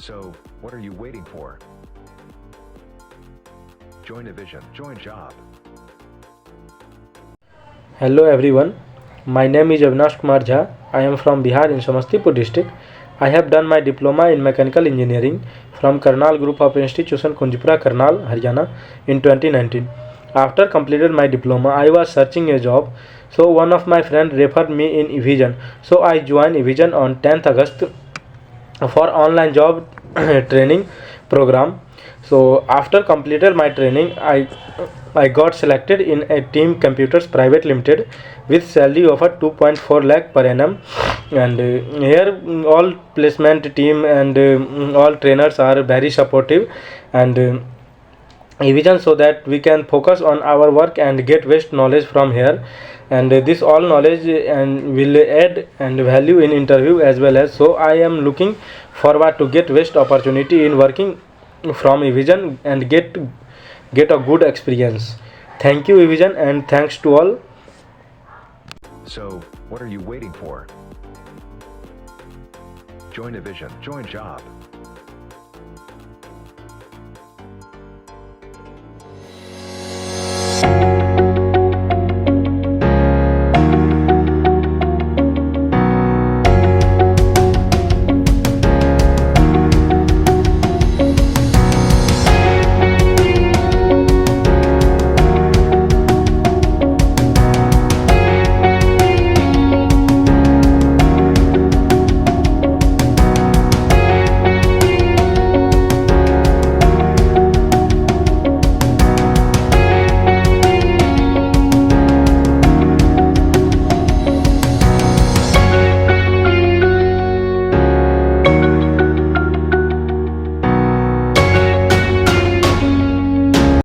So, what are you waiting for? Join Evision, join job. Hello everyone, my name is Avinash Jha. I am from Bihar in Samastipur district. I have done my diploma in mechanical engineering from Karnal Group of Institution Kunjpura, Karnal, Haryana in 2019. After completed my diploma, I was searching a job. So one of my friends referred me in Evision. So I joined Evision on 10th August for online job training program. So after completed my training, I got selected in a team computers private limited with salary of 2.4 lakh per annum. And here all placement team and all trainers are very supportive and revision so that we can focus on our work and get best knowledge from here. And this all knowledge and will add and value in interview as well. As so I am looking forward to get best opportunity in working from Evision and get a good experience. Thank you Evision, and thanks to all. So, what are you waiting for? Join Evision, join job.